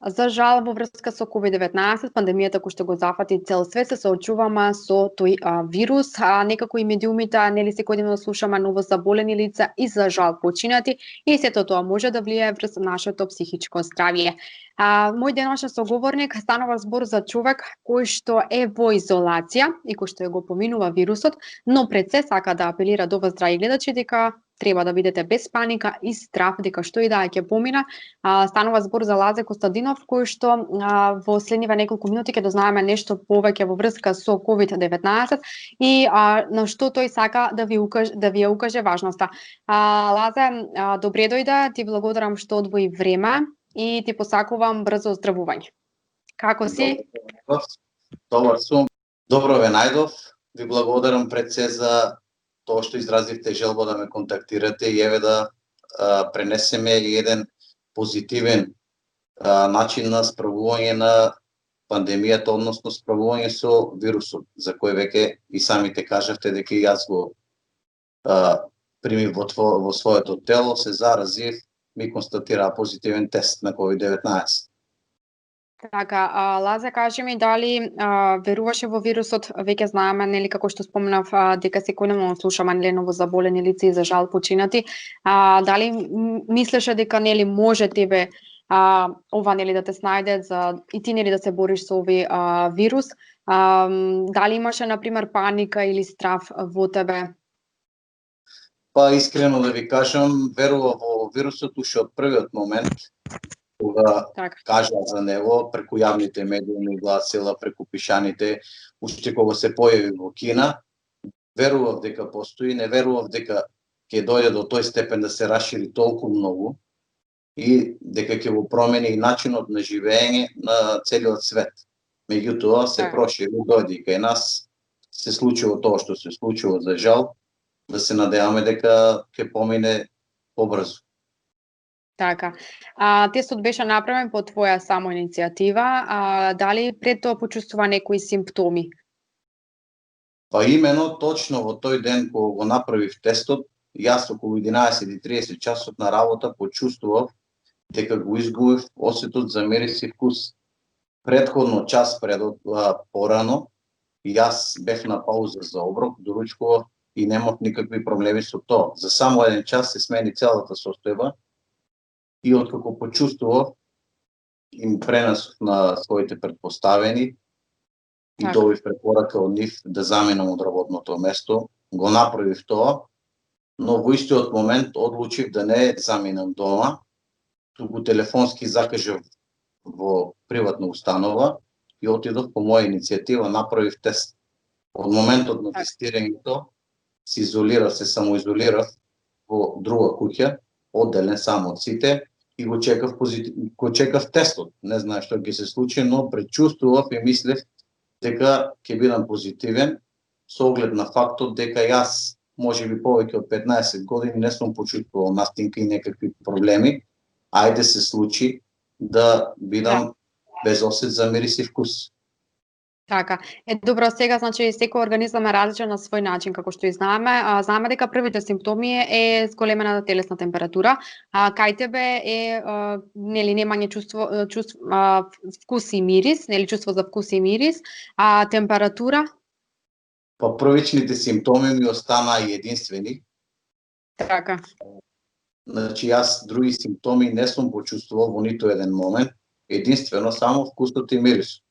За жал, во врска со COVID-19, пандемијата која што го зафати цел свет, се соочуваме со тој вирус, некако и медиумите, нели секојдневно слушаме ново заболени лица и за жал починати, и сето тоа може да влијае врз нашето психичко здравје. Мој деношен соговорник станува збор за човек кој што е во изолација и кој што го поминува вирусот, но пред се сака да апелира до вас, драги гледачи, дека треба да бидете без паника и страв, дека што и да ќе помина. Станува збор за Лазе Костадинов, кој што во следниве неколку минути ќе дознаеме нешто повеќе во врска со COVID-19 и на што тој сака да ви ја укаже важноста. Лазе, добре дојде, ти благодарам што одвои време и ти посакувам брзо оздравување. Како си? Добар сум. Добро ве најдов. Ви благодарам пред се за тоа што изразивте желба да ме контактирате и еве да пренесеме еден позитивен начин на справување на пандемијата, односно справување со вирусот, за кој веќе и самите кажавте дека и јас го примив во своето тело, се заразив, ми констатираа позитивен тест на COVID-19. Така, Лазе, кажи ми дали веруваше во вирусот, веќе знаеме, нели, како што спомнав, дека секојдневно слушаме нели ново заболени лица и за жал починати. Дали мислеше дека нели може тебе ова нели да те снајде за и ти нели да се бориш со овој вирус? Дали имаше на пример паника или страв во тебе? Па искрено да ви кажам, верував во вирусот уште од првиот момент кога кажа за него преку јавните медиуми, гласила, преку пишаните, уште кога се појави во Кина, верував дека постои, не верував дека ќе дојде до тој степен да се расшири толку многу и дека ќе го промени и начинот на живење на целиот свет. Меѓутоа се прошири, дојде и кај нас, се случило тоа што се случило за жал, да се надеваме дека ќе помине побрзо. Така. Тестот беше направен по твоја самоиницијатива. Дали пред тоа почувствува некои симптоми? Па имено, точно во тој ден кога го направив тестот, јас околу 11:30 часот на работа почувствував дека го изгубив осетот за мирис и вкус. Претходно час порано, јас бев на пауза за оброк, доручкував и немав никакви проблеми со тоа. За само еден час се смени целата состојба и откако почувствував, им пренесов на своите претпоставени и добив препорака од нив да заминам од работното место. Го направив тоа, но во истиот момент одлучив да не заминам дома, туку телефонски закажав во приватна установа и отидов по моја иницијатива, направив тест. Од моментот на тестирањето се изолирав, се самоизолирав во друга куќа, одделен сам од сите, и го чекав тестот. Не знаев што ќе се случи, но предчувствував и мислев дека ќе бидам позитивен, со оглед на фактот дека јас, можеби повеќе од 15 години, не сум почувствувал настинка и некакви проблеми. Ајде се случи да бидам без осет за мирис и вкус. Така. Добро, сега, значи, секој организам е различен на свој начин, како што и знаеме. Знаеме дека првите симптоми е зголемена телесна температура. Кај тебе е нели немање вкус и мирис, нели чувство за вкус и мирис, температура? Па првичните симптоми ми останаа единствени. Така. Значи, јас други симптоми не сум почувствувал во ниту еден момент, единствено само вкусот и мирисот.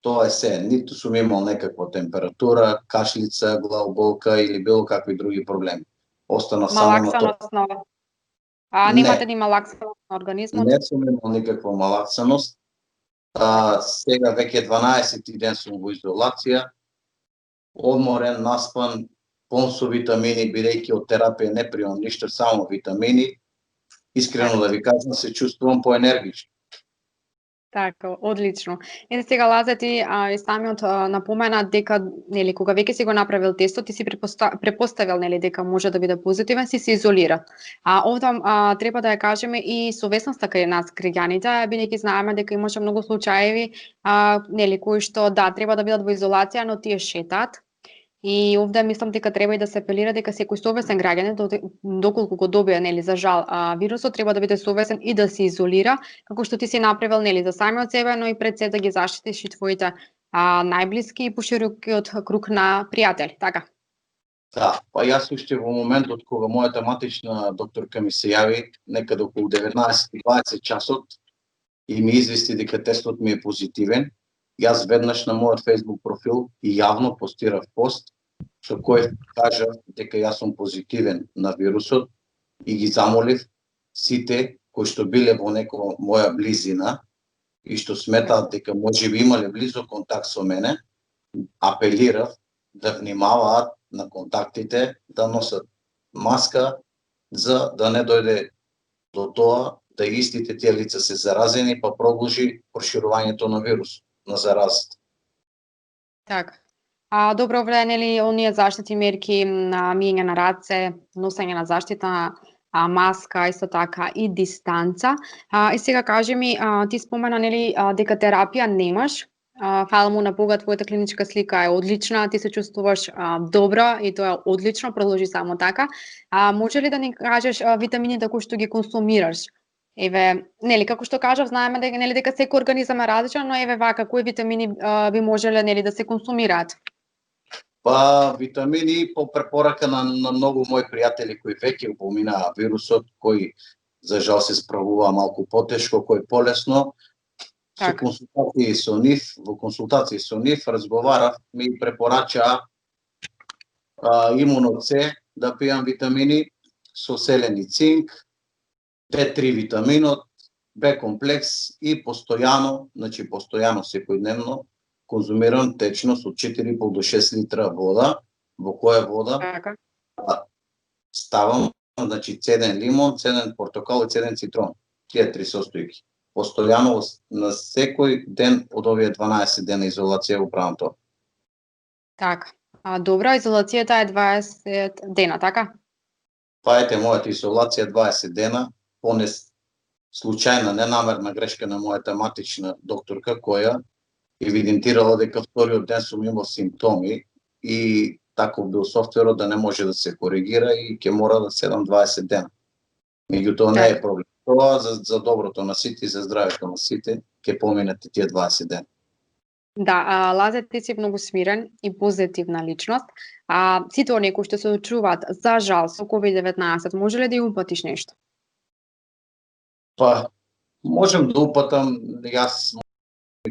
Тоа е се, ниту сум имал некаква температура, кашлица, главоболка или било какви други проблеми. Остана само на тоа. Немате ни малаксаност на организмот? Не сум имал никаква малаксаност. Сега веќе 12 ден сум во изолација, одморен, наспан, пон со витамини, бидејќи од терапија не примам ништо, само витамини. Искрено да ви кажам, се чувствувам поенергичен. Така, одлично. Сега, Лазе, ти и самиот напомена дека нели кога веќе си го направил тестот, ти си препоставил нели дека може да биде позитивен, си се изолира. Овда треба да ја кажеме и совесноста кај нас граѓаните, бидејќи знаеме дека имаше многу случаеви нели кои што треба да бидат во изолација, но тие шетаат. И овде мислам дека треба и да се апелира дека секој совесен граѓанин доколку го добие нели за жал вирусот треба да биде совесен и да се изолира, како што ти си направил нели за самиот себе, но и пред се да ги заштитиш и твоите најблиски и поширокиот круг на пријатели, така? Да, па јас уште во моментот кога мојата матична докторка ми се јави, некаде околу 19:20 часот, и ми извести дека тестот ми е позитивен, јас веднаш на мојот Facebook профил и јавно постирав пост со кој кажав дека јас сум позитивен на вирусот и ги замолив сите кои што биле во некоја моја близина и што сметаат дека можеби имале близок контакт со мене, апелирав да внимаваат на контактите, да носат маска за да не дојде до тоа да истите тие лица се заразени па продолжи проширувањето на вирус, на заразата. Така. Добро овде нели оние заштитни мерки на миење на раце, носење на заштитна маска, исто така и дистанца. И сега кажи ми, ти спомена нели дека терапија немаш. Фала му на Бога, твојата клиничка слика е одлична, ти се чувствуваш добро и тоа е одлично, продолжи само така. Може ли да ни кажеш витамините кои што ги консумираш? Еве, нели како што кажав, знаеме дека нели дека секој организам е различен, но еве вака кои витамини би можеле нели да се консумираат? Па витамини по препорака на многу мои пријатели кои веќе поминаа вирусот, кои за жал се справуваа малку потешко, кои полесно. Со консултации со нив, во консултации со нив разговарав, ми препорачаа имуно С да пијам витамини со селен и цинк, Д3 витаминот, Б комплекс и постојано, значи постојано секојдневно конзумирам течно со 4,5 до 6 литра вода, во која вода ставам значи цеден лимон, цеден портокал и цеден цитрон. Тие три состојки. Постојано на секој ден од овие 12 дена изолација го правам тоа. Така. Добра, изолацијата е 20 дена, така? Па ете мојата изолација 20 дена, случајна, ненамерна грешка на мојата матична докторка која евидентирала дека вториот ден сум имал симптоми и таков бил софтверот да не може да се коригира и ќе мора да седам 20 дена. Меѓутоа не е проблем. Тоа за доброто на сите и за здравето на сите ќе поминете тие 20 дена. Да, Лазе, ти си многу смирен и позитивна личност. Сите оние кои што се очуваат за жал со COVID-19, може ли да ја упатиш нешто? Па, можем да упатам, јас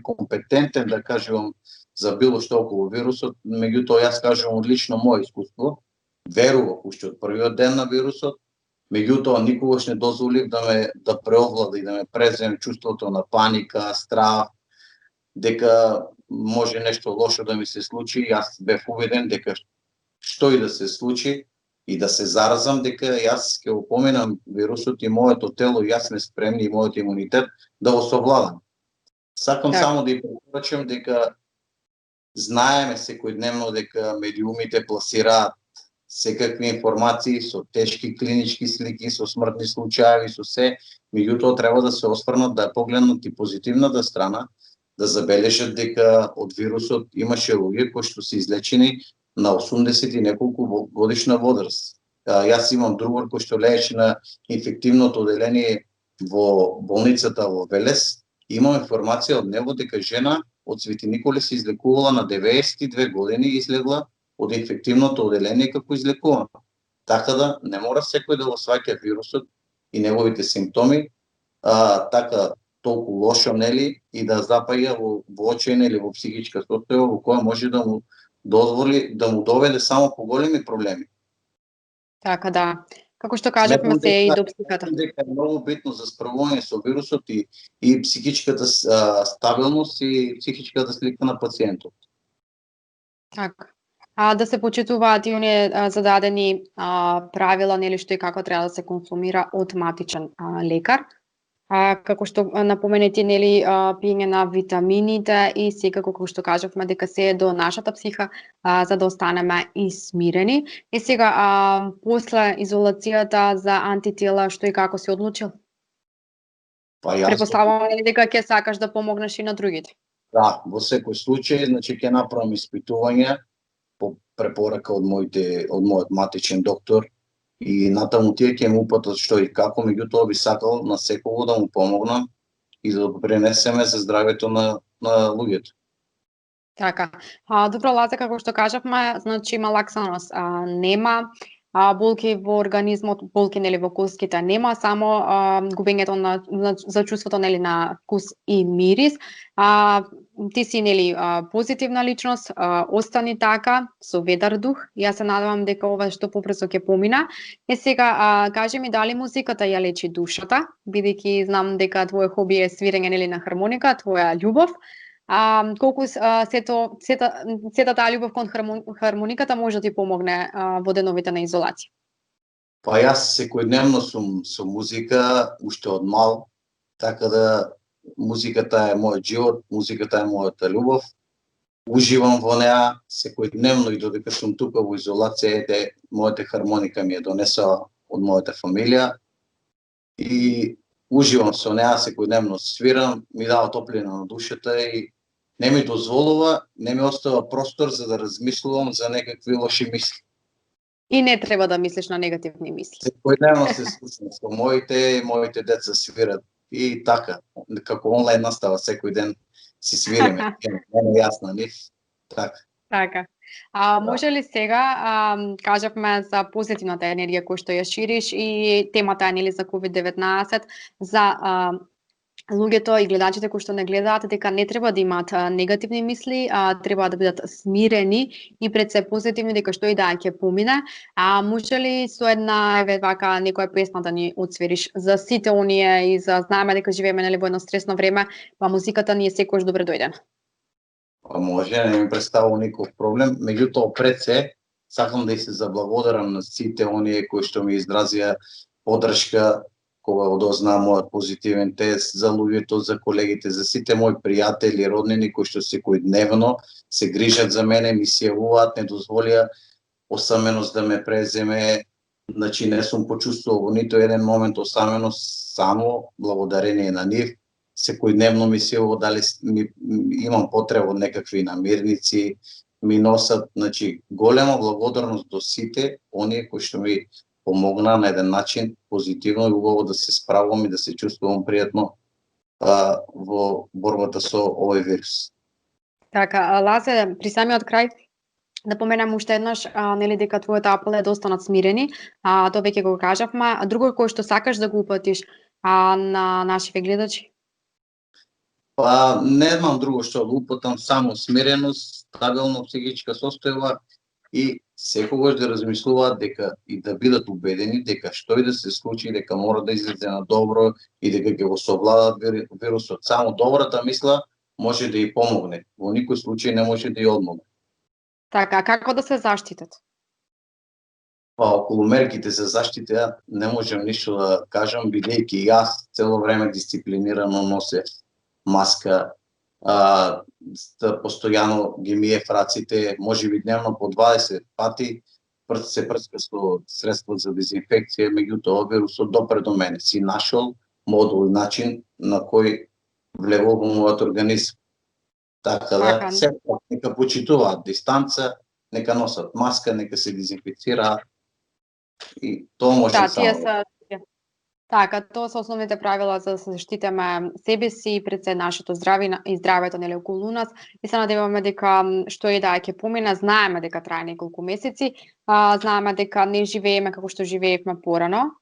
компетентен да кажувам за било што околу вирусот, меѓутоа јас кажувам од лично моје искуство, верував уште од првиот ден на вирусот, меѓутоа никогаш не дозволив да преовлади и да ме преземе чувството на паника, страх, дека може нешто лошо да ми се случи. Јас бев уведен дека што и да се случи и да се заразам, дека јас ќе го поминам вирусот и моето тело и јас сме спремни и мојот имунитет да го совладам. Сакам само да ја препорачам дека знаеме секојдневно дека медиумите пласираат секакви информации со тешки клинички слики, со смртни случаи, со се, меѓутоа треба да се осврнат, да погледнат и позитивната страна, да забележат дека од вирусот имаше луѓе кои што се излечени на 80 и неколку годишна возраст. Јас имам другар кој што лееше на инфективното оделение во болницата во Велес. Имам информација од него дека жена од Свети Николе се излекувала на 92 години и излегла од инфективното оделение како излекувана. Така да не мора секој да го сваќа вирусот и неговите симптоми така толку лошо, нели, и да запаѓа во очајна или во психичка состојба во која може да му дозволи да му доведе само поголеми проблеми. Така да. Како што кажавме се и до психиката. Дека е многу битно за справување со вирусот и психичката стабилност и психичката слика на пациентот. Така. Да се почитуваат и оние зададени правила, нели, што и како треба да се консумира од матичен лекар. Како што напоменети, нели, пиење на витамините и секако, како што кажавме, дека се е до нашата психа, за да останеме и смирени. И сега, после изолацијата за антитела, што и како си одлучил? Па јас Препоставувам дека ќе сакаш да помогнеш и на другите. Да, во секој случај, значи ќе направам испитување по препорака од мојот матичен доктор и натаму тие ќе му упатат што и како, меѓутоа би сакал на секого да му помогнам и да допринесеме за здравјето на луѓето. Така. Добро, Лазе, како што кажавме, значи има лаксаност. Нема болки во организмот, болки нели во коските нема, само губењето за чувството нели на вкус и мирис. Ти си нели позитивна личност, остани така со ведар дух. Јас се надевам дека ова што побрзо ќе помина. Сега кажи ми дали музиката ја лечи душата, бидејќи знам дека твое хоби е свирење нели на хармоника, твоја љубов. Колку сета таа љубов кон хармониката може да ти помогне во деновите на изолација? Па јас секојдневно сум со музика, уште од мал, така да музиката е мојот живот, музиката е мојата љубов. Уживам во неа секојдневно и додека сум тука во изолација, мојата хармоника ми ја донесла од мојата фамилија и уживам со неа секојдневно, свирам, ми дава топлина на душата и не ми дозволува, не ми остава простор за да размислувам за некакви лоши мисли. И не треба да мислиш на негативни мисли. Секојдневно се слушам со моите деца свират и така, како онлайн настава секој ден си свириме. Не јасно нив. Така. Така. Може ли сега, кажавме за позитивната енергија која што ја шириш и темата е нели за COVID-19, за луѓето и гледачите кои што не гледаат дека не треба да имаат негативни мисли, треба да бидат смирени и пред се позитивни дека што и да ќе помине. Може ли со една вака некоја песна да ни отсвириш за сите оние и за знаеме дека живееме нели во едно стресно време, па музиката ни е секогаш добре дојдена. Може, не ми представува никаков проблем, меѓутоа пред се сакам да се заблагодарам на сите оние кои што ми изразија поддршка кога одознаа мојот позитивен тест, за луѓето, за колегите, за сите мои пријатели, роднини кои што секојдневно се грижат за мене, ми се јавуваат, не дозволија осаменост да ме преземе. Значи не сум почувствувал во ниту еден момент осаменост, само благодарение на нив. Секојдневно ми се јавува дали имам потреба од некакви намирници, ми носат, значи голема благодарност до сите оние кои што ми помогна на еден начин позитивно и убаво да се справувам и да се чувствувам пријатно во борбата со овој вирус. Така, Лазе, при самиот крај да поменам уште еднаш, нели дека твојот апел е да останат смирени, тоа веќе го кажавме. Друго кој што сакаш да го упатиш на нашите гледачи? Па не знам друго што да упатам, само смиреност, стабилно психичка состојба и секогаш да размислуваат дека и да бидат убедени дека што и да се случи, дека мора да излезе на добро и дека ќе го совладат вирусот. Само добрата мисла може да ја помогне. Во никој случај не може да ја одмогне. Така, како да се заштитат? Па околу мерките за заштита не можам ништо да кажам, бидејќи јас цело време дисциплинирано носе маска, постојано ги миев раците, можеби дневно по 20 пати, се прска со средства за дезинфекција, меѓутоа вирусот допре до мене. Си нашол модул, начин на кој влегол во мојот организм. Така да, сепак нека почитуваат дистанца, нека носат маска, нека се дезинфицираат и тоа може само. Така, тоа се основните правила за да се заштитиме себе си и пред се нашето здравје и здравјето нели околу нас. И се надеваме дека што и да ќе помине, знаеме дека трае неколку месеци, знаеме дека не живееме како што живеевме порано,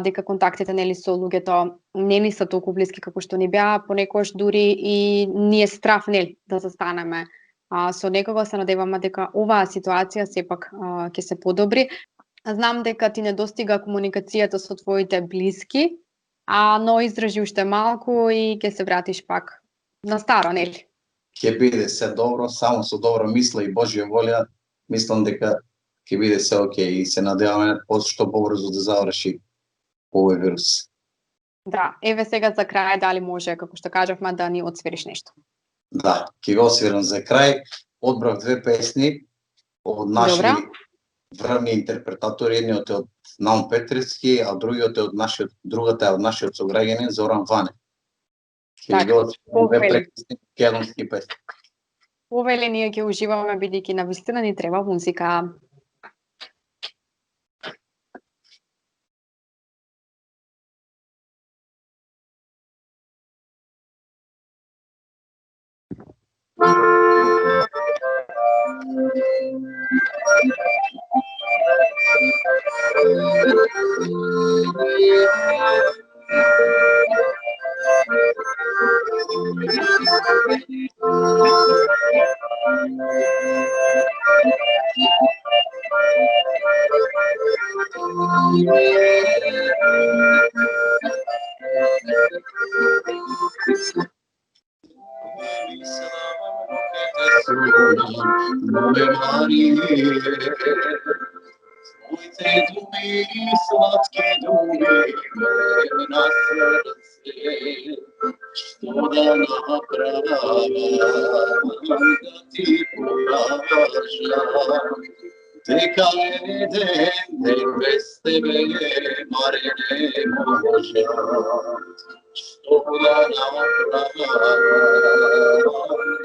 дека контактите нели со луѓето не ни се толку блиски како што ни беа, понекогаш дури и ние страв нели да застанеме со некого. Се надеваме дека оваа ситуација сепак ќе се подобри. Знам дека ти недостига комуникацијата со твоите блиски, но издржи уште малку и ќе се вратиш пак на старо, нели? Ќе биде се добро, само со добра мисла и Божја волја, мислам дека ќе биде се окей и се надеваме што побрзо да заврши овој вирус. Да, еве сега за крај дали може, како што кажавме, да ни отсвириш нешто. Да, ќе го освирам за крај. Одбрав две песни од наши врвни интерпретатори, едниот е од Наум Петревски, а другата е од нашиот сограѓанин Зоран Ване. Ќе ги одам две прекрасни македонски песни. Повеле ние ќе уживаме бидејќи навистина ни треба музика. Moje Marije, tvojte dumy, sladké dumy, na srdce, što da napravam, da ti pokažem, teka den bez tebe, mare ne možem. Što da napravam,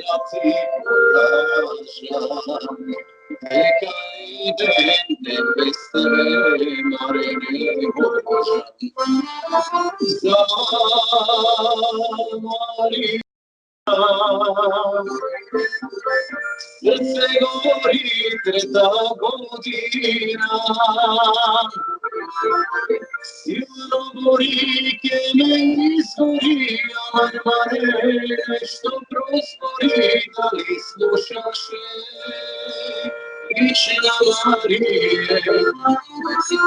da ti pokažem, teka den bez tebe, mare ne možem. Za Marija, srce gori 3 godina, silno gori che me izgori, mare, što prospori, da li slušaš Lična Marije, za Marija,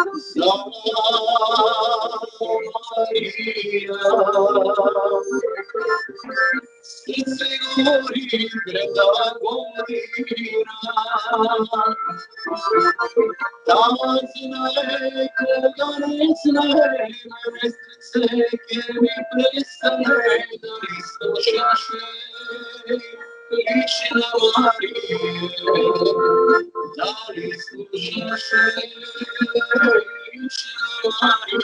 srce gori 3 godina, tamo znaje koga ne znaje, mene srce che mi prestane, da li slušaš Lična Marije, da li slušaš Lična Marije.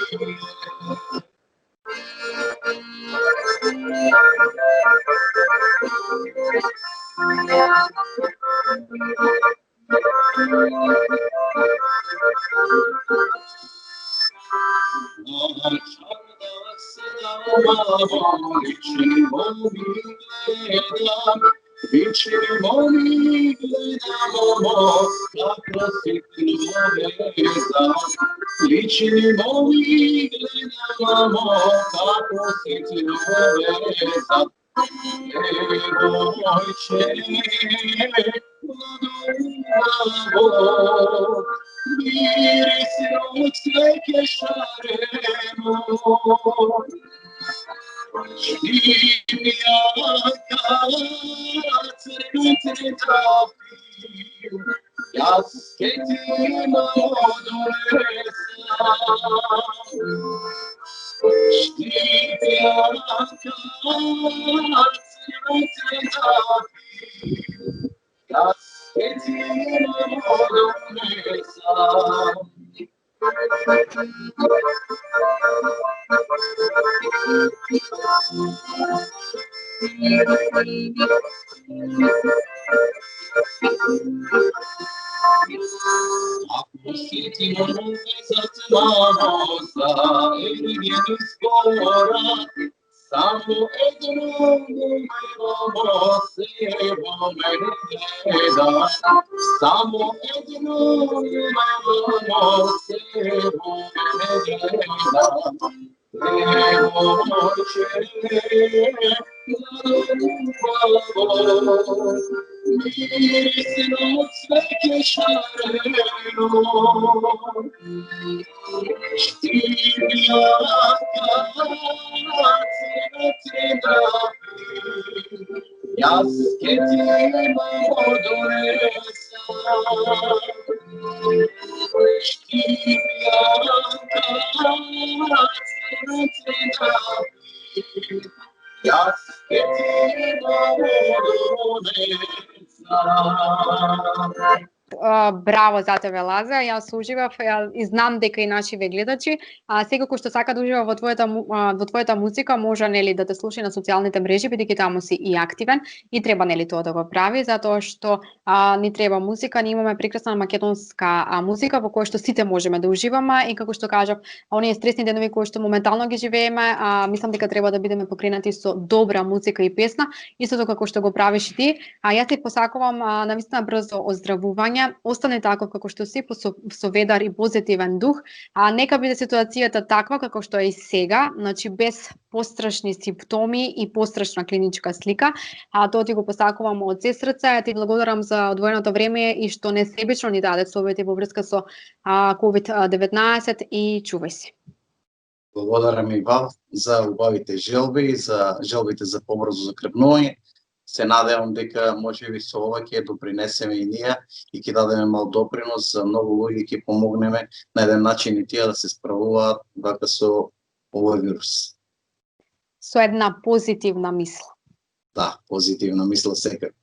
Vicino mi gledamo, kako si ljubeza. Vicino mi gledamo, kako si ljubeza. Evo ojče, blagoslavo, miris od sveke šareno. Ako si ti vezat maloza, vidim skora, samo jednom umemo sebo mene gleda, samo jednom umemo sebo mene gleda. Evo ojče, blagoslavo, miris od sveke šareno. Štivija jaz che ti amo donesa. Štivija jaz che ti amo donesa. браво за тебе, Лаза. Јас уживав и знам дека и нашиве гледачи, секако што сака да ужива во твојата музика, може нели да те слуша на социјалните мрежи, бидејќи таму си и активен и треба нели тоа да го прави, затоа што ни треба музика, ние имаме прекрасна македонска музика во која што сите можеме да уживаме и како што кажав, оние стресни денови кои што моментално ги живееме, мислам дека треба да бидеме покренати со добра музика и песна, истото како што го правиш и ти. Јас ти посакувам навистина брзо оздравување, остане таков како што си, со ведар и позитивен дух, нека биде ситуацијата таква како што е и сега, значи без пострашни симптоми и пострашна клиничка слика. Тоа ти го посакувам од се срце, ти благодарам за одвоеното време и што несебично ни даде совети во врска со COVID-19 и чувај се. Благодарам и вам за убавите желби, за желбите за побрзо закрепнување. Се надевам дека можеби со ова ќе допринесеме и ние и ќе дадеме мал допринос за многу луѓе, ќе помогнеме на еден начин и тие да се справуваат вака со овој вирус. Со една позитивна мисла. Да, позитивна мисла секако.